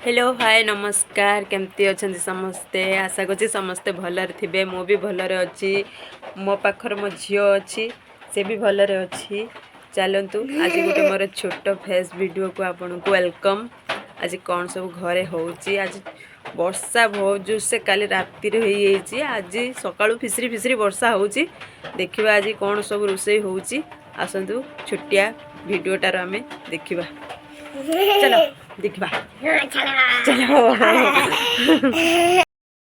Hello hi नमस्कार केमती अच्छा समस्ते आशा करছি समस्ते भलरे थे मु भी भलरे अच्छी मो पाखर मो झील अच्छी से भी भलरे अच्छी चलतु आज गोटे मोर छोट फेस वीडियो को आपन को वेलकम। आज कौन सब घरे होची आज वर्षा बहुत जोर से काली राति रे होई आज सकाळु फिसरी फिसरी वर्षा होची देखिबा आज कौन सब रोषे होची आसंतु छुटिया वीडियोटार आमे देखिबा चलो देखिबा चलो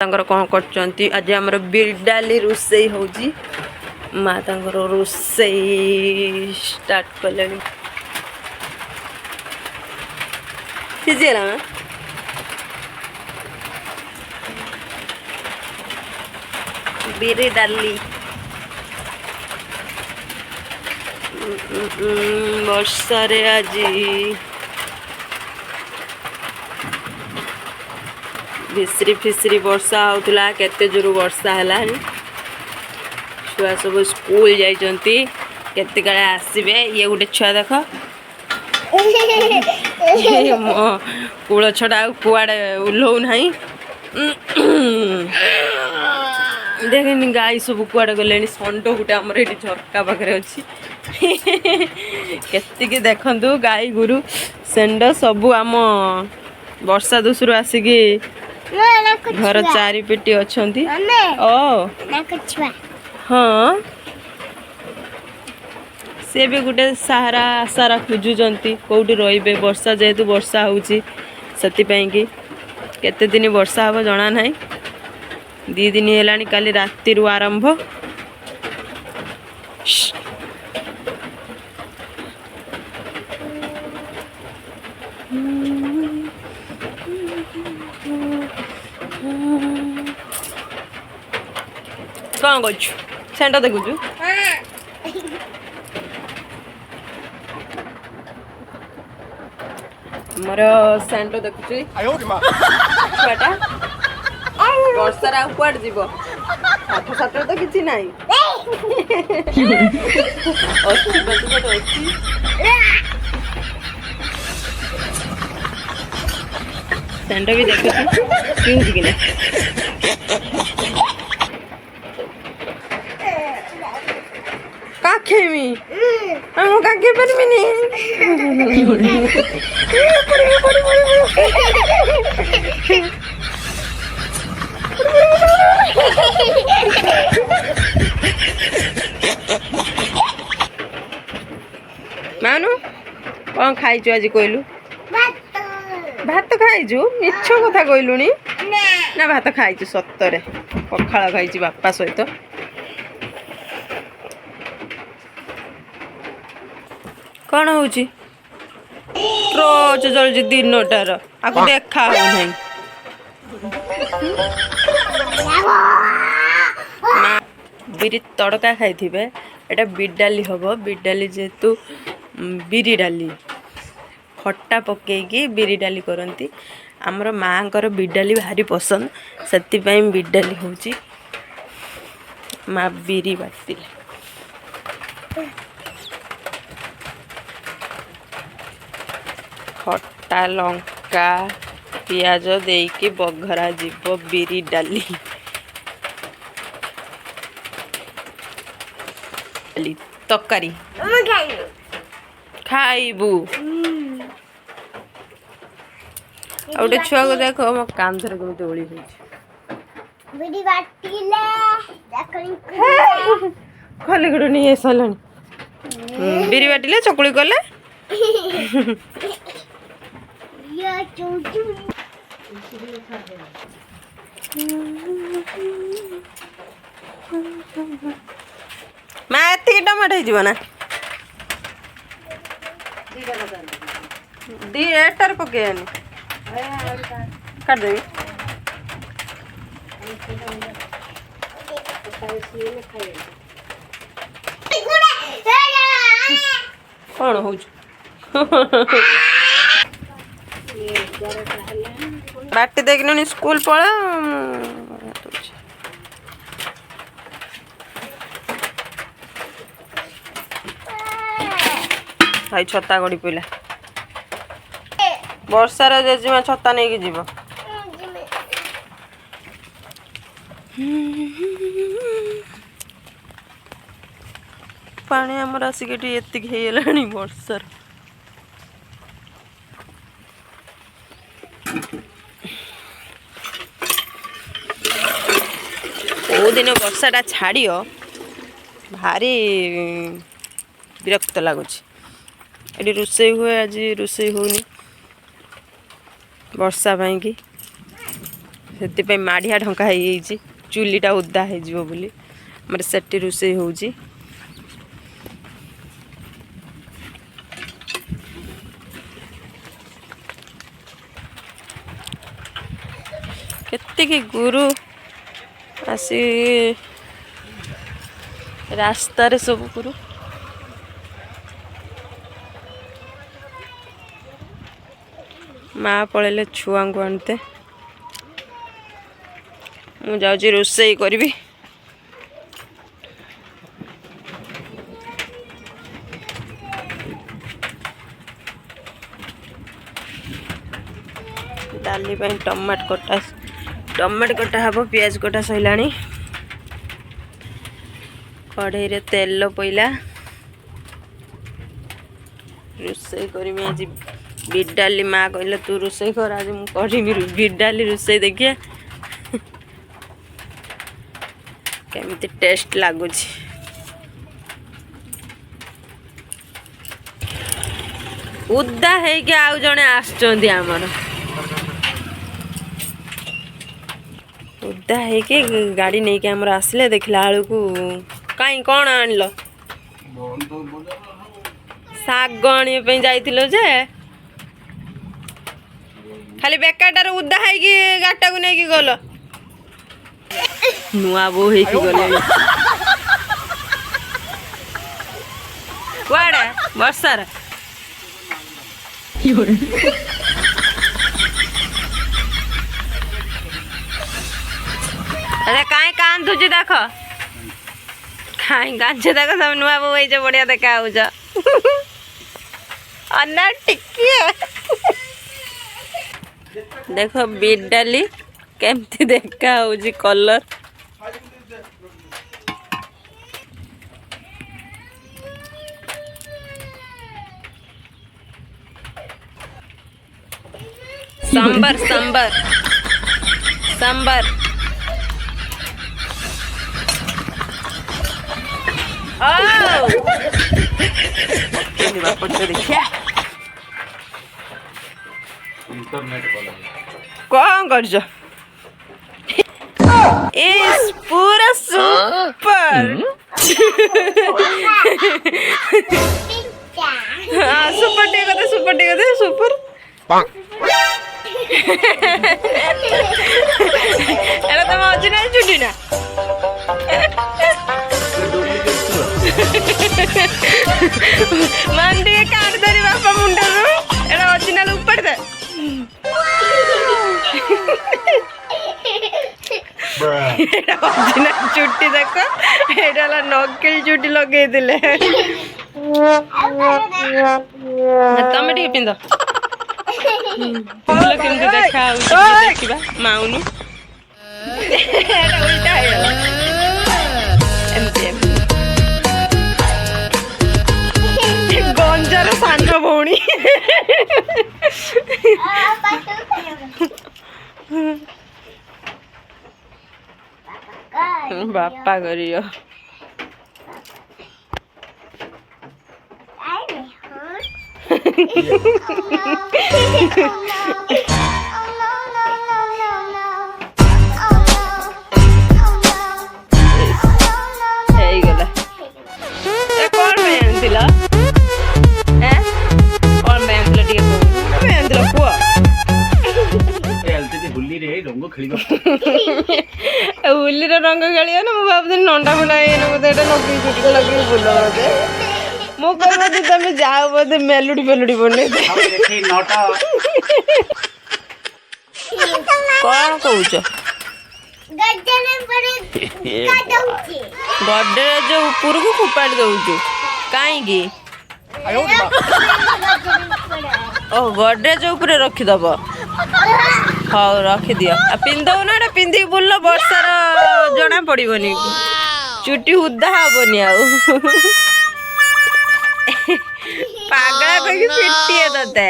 तांकर कौन करचंती आज हमर बिरडाली रोषे होची माँ तांकर रोषे स्टार्ट कलेनी सिजेला बिरडाली वर्षा रे आज फिसरी फिसरी वर्षा होता केते जोर वर्षा है छुआ सब स्कूल जाइंती केते काले आसबे ये गोटे छुआ देख कूल छड़ा कुआड़े उल्लौ ना देखनी गाई सब कुआड़े गले षंड गोटे आमर ये झरका पाखे अच्छी केतिकी देखु गाई गुरु षंड सबू आम वर्षा दोषरू आसिकी घर चारि पेटी अच्छा हाँ से भी गोटे सहारा आसारा खोजुंट कौटी रे वर्षा जेहेतु वर्षा होती केते दिन वर्षा हम जना ना 2 दिन है काली राति आरंभ कौन कर सेंटर देखु मोर सेंटर देखुची छुआटा वर्षार आ कुआड़ जीव पाठ साठ तो किसी ना सेंटर भी देखुची क्यों कि काखेमी हम काखे पर भी नहीं मानु कौन खाइछु आज कहलु भात खाइछु मिछ कथा कहलुनी ना भात खाइछु सत्तरे पखाळ खाइछु बापा सहित कौन होची ट्रोच जलजी दिनटार आको देखा हो नहीं बिरी तड़का खाई एटा बिरडाली हम बिरडाली जेहेतु बिरी डाली खट्टा पकईकी बिरी डाली करती आमर माँ बिरडाली भारी पसंद से बिरडाली होची माँ बिरी बाटी खट्टा लंका पियाज देकी बघरा जीव बिरी डाली तकारी खाइबू गोटे छुआ को देख मो कांधर केमती ओली खले गुड़ नहीं सारे बिरी बाटिले चकुली कले माँ एति टमाटो हो दी एटार पकेयानी काटदेवी कौन हो बाटी देखनी स्कूल पड़ा भाई छता गड़ी पड़ा ବର୍ଷାର ଜେଜେମା ଛତା ନେଇକି ଯିବ। ପାଣି ଆମର ଆସିକି ଏଠି ଏତିକି ହେଇଗଲାଣି ବର୍ଷାର। କୋଉଦିନ ବର୍ଷାଟା ଛାଡ଼ିବ ଭାରି ବିରକ୍ତ ଲାଗୁଛି। ଏଠି ରୋଷେଇ ହୁଏ, ଆଜି ରୋଷେଇ ହଉନି ବର୍ଷା ପାଇଁକି। ସେଥିପାଇଁ ମାଢ଼ିଆ ଢଙ୍କା ହେଇଯାଇଛି, ଚୁଲିଟା ଓଦା ହେଇଯିବ ବୋଲି। ଆମର ସେଠି ରୋଷେଇ ହେଉଛି। କେତିକି ଗୁରୁ ଆସି ରାସ୍ତାରେ ସବୁ ଗୁରୁ। ମା ପଳେଇଲେ ଛୁଆଙ୍କୁ ଆଣିତେ। ମୁଁ ଯାଉଛି ରୋଷେଇ କରିବି। ଡାଲି ପାଇଁ ଟମାଟୋ କଟା ହବ। ପିଆଜ କଟା ସଇଲାଣି। କଢ଼େଇରେ ତେଲ ପଇଲା। ରୋଷେଇ କରିମି ଆଜି ବିରି ଡାଲି। ମା କହିଲେ ତୁ ରୋଷେଇ କର, ଆଜି ମୁଁ କରିମି ବିରି ଡାଲି ରୋଷେଇ। ଦେଖିଆ କେମିତି ଟେଷ୍ଟ ଲାଗୁଛି। ଉଦା ହେଇକି ଆଉ ଜଣେ ଆସିଛନ୍ତି ଆମର। ଉଦା ହେଇକି ଗାଡ଼ି ନେଇକି ଆମର ଆସିଲେ। ଦେଖିଲା ବେଳକୁ କାଇଁ କ'ଣ ଆଣିଲ? ଶାଗ ଆଣିବା ପାଇଁ ଯାଇଥିଲ ଯେ ଖାଲି ବେକାରଟାରେ ଉଦା ହେଇକି ଗାଡ଼ିଟାକୁ ନେଇକି ଗଲ। ନୂଆ ବୋଉ ହେଇକି ଗଲେ କୁଆଡ଼େ ବର୍ଷାର। अरे काई कांदुची देख, काई कांदुची देख। सब नुआ बो होइछ, बढ़िया देखा होउछ। अन्ना टिकी देख बिट डाली केमती देखा होउछ कलर। सांबर सांबर सांबर। देखिया कौन कर पूरा सुपर। हाँ सुपर टेक दे, सुपर टेक दे, सुपर। एला तुम ओरिजिनल चुटी ना मंदी काट दरी बापा मुंडा रो। एला ओरिजिनल ऊपर दे। एटा ओरिजिनल चुटी देखो, एटा ला नकली चुटी लगे दिले। तमे ठीक पिंदो बोलो केमती देखा देखा माउनु। एटा उल्टा है एमती गंजार सान भौणी। बापा करियो होलीर रंग खेलिए ना। मुझे भावती नंडा फंडा बोधे लगे चुटी लगे फुल बोधे। मो कहती तुम जाओ बोधे मेलुडी फेलुडी बने। कौन कौच गडरेज ऊपर को फोपाड़ी दौचु कहीं ओ गडरेज ऊपर रखिदब हौ रखिदियो पिंधौ ना पिंधि बुल वर्षार जना पड़ोनी चुटी उदा हेनी पागला कहीं पिटिए ते